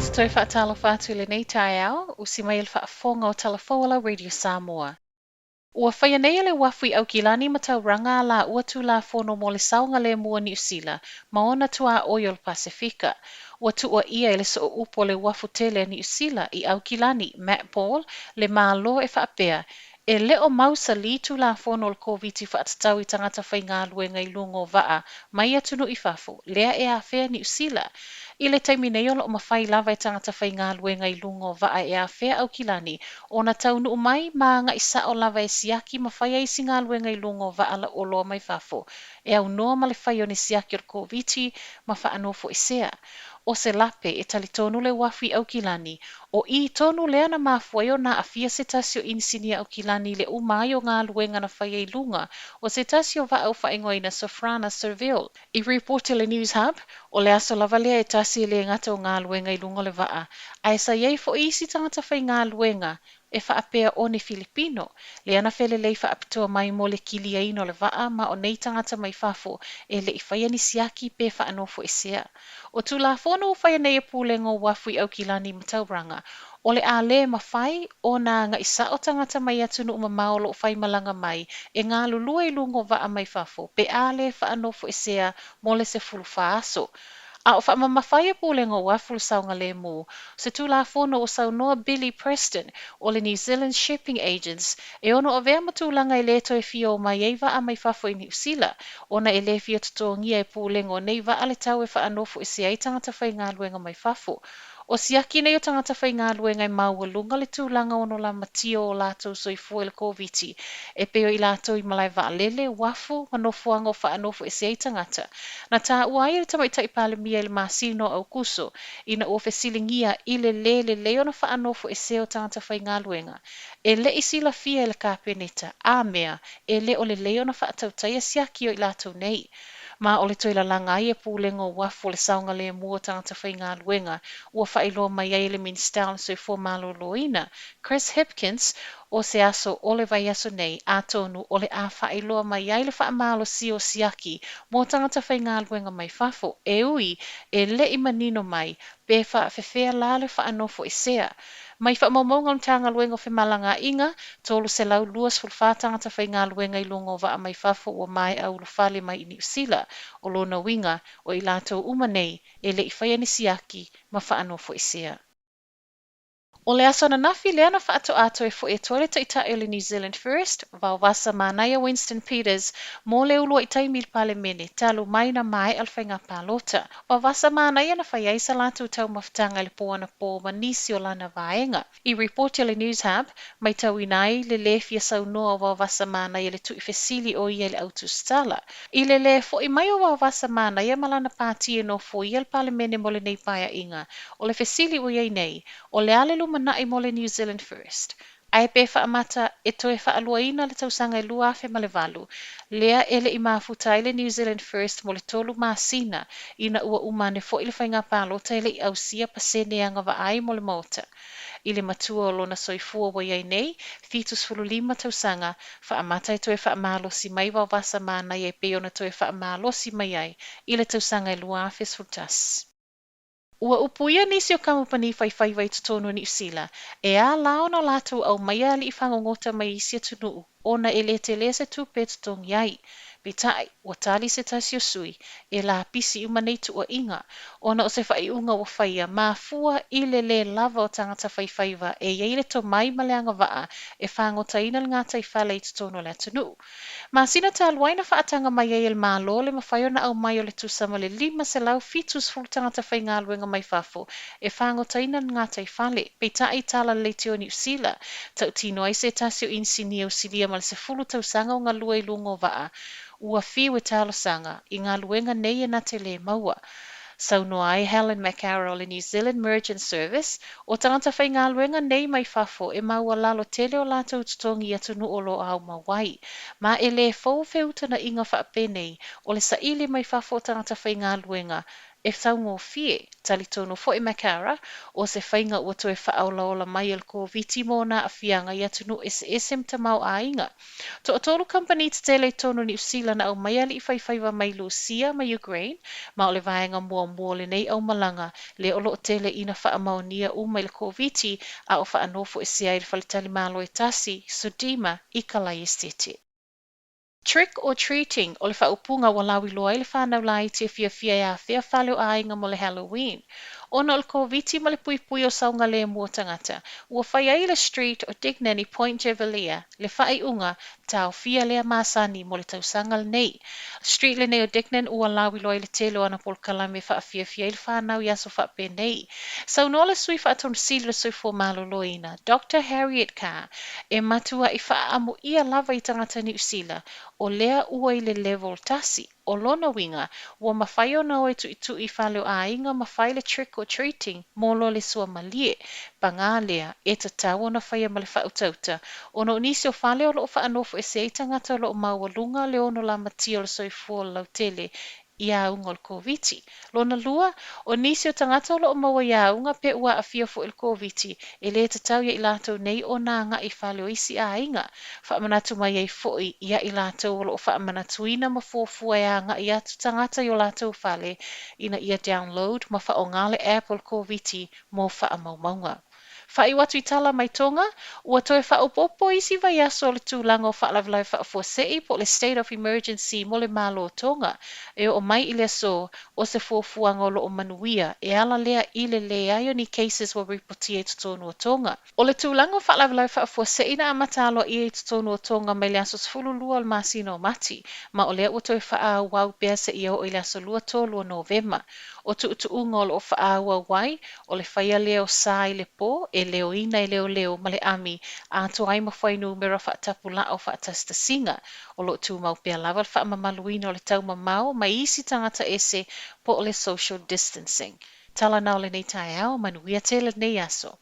te toi whaatalo whātu le nei tae au, o si mai il whaafonga o Talafoala Radio Samoa. Ua whaia nei le wafui au kilani ma tau ranga la ua tu la fono mo le saunga le mua New Zealand, ma ona tua Oil Pasifika. Ua tu ua ia ele so upo le wafu tele New Zealand i au kilani, Matt Ball, le malo e whaapea. E leo mausa li tu la fono le COVID whaatatau i tangata whai ngā luenga i lungo vaa, mai atunu i fafo, lea e a whea New Zealand. I le taimi nei o mawhai lava e tangata whai ngā luenga i lungo vaa e a whea au kilani, o na taunu umai ma nga isa o lava e siaki mawhai ai si ngā luenga i lungo vaa la o loa mai fafo. E au noa ma le whai o ni siaki o le COVID ma wha anofo e sea. O se lape e talitonu le wafi au kilani, o i tonu lea na mafuai o na afia se tasio insinia au kilani le umai o ngā luenga na whai ei lunga, o se tasio va au whaingoina Sofrana Serville. I reporte le News Hub, o le aso lava lea e tasi le ngata o ngā luenga i lunga le vaa, a e sa iei fo isi tangata whai ngā luenga, e whaapea o ni Filipino, le ana whele lei whaapitoa mai mo le kilia ino le vaa ma o nei tangata mai fafo e le i whaia ni siaki pe whaanofo e sea. O tu la fono o whaia nei e pūlengo wafui au kilani matauranga, o le a le mawhai o na nga isa o tangata mai atunu uma maolo o whai malanga mai e ngā lulua i lungo vaa mai fafo pe a le whaanofo e sea mo le se fulu whaaso. A o wha mawhai e pūlengo wafulu saunga le mū, se tu la fono o saunoa Billy Preston o le New Zealand Shipping Agents e ono o vea matulanga e le to e fio mai ei vaa mai fafo i New Zealand, ona e le fio tutongia e pūlengo nei vaa le tau e whaanofo e sea i tangata whai ngā luenga mai fafo. O siaki nei o tangata whai ngā luenga i maua lunga le tūlanga ono la matio o lātou soifua le COVID e peo i lātou i malai vaa lele wafu manofuanga o whaanofo e sea i tangata. Na tā ua ai le tamaita i pale mia i le masino au kuso ina o fesilingia i le leo na whaanofo e sea o tangata whai ngā luenga. E le isila fia i le kāpeneta, a mea, e le o le leo na whaatautai a siaki o i lātou nei. Ma o le toila langa ai e pūlengo wafu le saunga le mua tangata whai ngā luenga, ua whailoa mai ai le minister so i fō malo loina. Chris Hipkins, o se aso o le vai aso nei, a tonu o le a whailoa mai ai le whaamalo si o siaki, mō tangata whai ngā luenga mai fafo, e ui, e le i manino mai, pe whaafewhea la le whaanofo e sea. Mai whaamamonga o tanga luenga o whemalanga inga, tolu se lau luas fulwhātangata whai ngā luenga i lungo wa mai fafo o mai au lufale mai i New Zealand, o lona winga o i lātou umanei e le i whaia ni siaki ma whaanofo e sea. O le aso na nafi lea na whaato ato e fo e toile ta ita e le New Zealand First, vau vasa manaya Winston Peters, mō le ulua i taimil pale mene, talu mai na mai alwhainga pālota. Vau vasa manaya na whaiai sa lātou tau mawhtanga le pōana pō manisi o lana vaenga. I report le News Hub, mai tau inai le le fia sau noa o vau vasa manaya le tui fesili o ia le autostala. I le fo i mai o vau vasa manaya malana pāti e no fo ia le pale mene mo le nei paia inga, o le fesili o ia nei, o le ale mana i mole New Zealand First. Ai pe whaamata e toe whaaluaina le tausanga i lua afe male valu. Lea ele i mafuta le New Zealand First mole tolu maasina ina ua umane fo ili whainga pālota ele i au sia pasene anga wa ai mole mota. I le matua o lona soifua wa iai nei, fitus fulu lima tausanga, whaamata e toe whaamalosi mai wau vasa mana i e peona toe whaamalosi mai ai, i le tausanga i lua afe sultas. Ua upuia nisi o kamupani whai wai tutonu ni usila, e a lao na lātou au maia li i whangongota mai isi atunu, ona e le te lese tupe tutong iai. Betai, ua tali se tasi o sui, e la pisi umanei tu o inga, ona o se whai unga o whaia, ma fua i le lava o tangata whaiwhaiwa, e ieile to mai maleanga waa, e whangota ina ngata i whale i tutonu le atunu. Ma sina ta alwaina whaatanga mai e il malo le mawhaio na au mai o le tusama le lima se lau fitus fulu tangata whai ngā luenga mai fafo, e whangota ina ngata i whale, peitai tala le te o New Zealand, tau tino ai se tasi o insinia o silia ma le se fulu tausanga o ngā lua i lungo waa, ua whiu e talo sanga i ngā luenga nei e nate le maua. Sauno ai Helen McCarroll le New Zealand Merchant Service, o tangata whai ngā luenga nei mai fafo e maua lalo tele o lātou tutongi atunu o lo au mawai. Ma e le fau feuta na inga whaapenei, o le sa ili mai fafo o tangata whai ngā luenga, e taungo fie, tali tono fo e makara, o se whainga ua toe whaaolaola mai el ko viti mō na a whianga i atunu ese mtamau a inga. To o tolu company te tele tono ni usila na au mai ali i whaiwhaiwa mai Lucia ma Ukraine, ma o le vaenga mua mua le nei au malanga, le olo o tele ina wha amaonia u mai le ko viti a o wha anofo e se ai le whalitali malo e tasi, Sodima i Kalai Estete. Trick or treating o le whaupunga walawi loa i le whanau lai te fia fia a whaleo a inga mo le Halloween. Ona o le koviti ma le pui pui o saunga le mua tangata. Ua whai ai le street o Dignan i Point Jevelia, le whai unga tau fia lea masani mo le tausanga le nei. Street le nei o Dignan ua lawi loa i le telo ana pol kalame wha fia fia i le whanau i aso wha pe nei. Sau no le sui wha aton sili le sui fo malo loina. Dr. Harriet Carr e matua i wha amu ia lava i tangata ni usila o lea ua i le level tasi. O lona winga, ua mawhai o nao e tu i whaleo a inga mawhai le trick or treating mō lo le sua malie. Pa ngā lea, e ta tau ona whaia ma le whautauta. Ono nisi o whaleo lo o whaanofo e se tangata lo o maua lunga le ono la matia o le soifua lau tele ia unga o le koviti. Lona lua, o nisi o tangata lo o maua ia unga pe ua a fia fo il koviti, e le ta tau ia i lato nei o nā ngā i whaleo isi a inga. Whaamanatu mai ei foi ia i lato o lo o whaamanatu ina ma fōfua e anga i atu tangata i o lato whale ina ia download ma wha o ngale Apple koviti mō whaamaumaunga. Whai watu i tala mai tonga, ua toe whaopopo isi vai aso le tūlanga o whaalawalai whaafosei po le state of emergency mo le malo o tonga, e o mai i le so o se fōfuanga o lo o manuia e ala lea i le lea ni cases wa reporti e tutonu o tonga. O le tūlanga o whaalawalai whaafosei na amatalo i e tutonu o tonga mai le aso sfulu lua o masino mati, ma o lea ua toe wha wau bea se ia o i le aso lua tolu o novema. O tuutuunga o lo o wha wai, o le whaia leo sa i le po, e leo ina e leo ma le ami a to ai mawhai numero whaatapula o whaatastasinga o lo tu mau pia lava whaamamaluina o le tau mamau mai isi tangata ese po o le social distancing. Tala nao le nei tae ao manuia tele nei aso.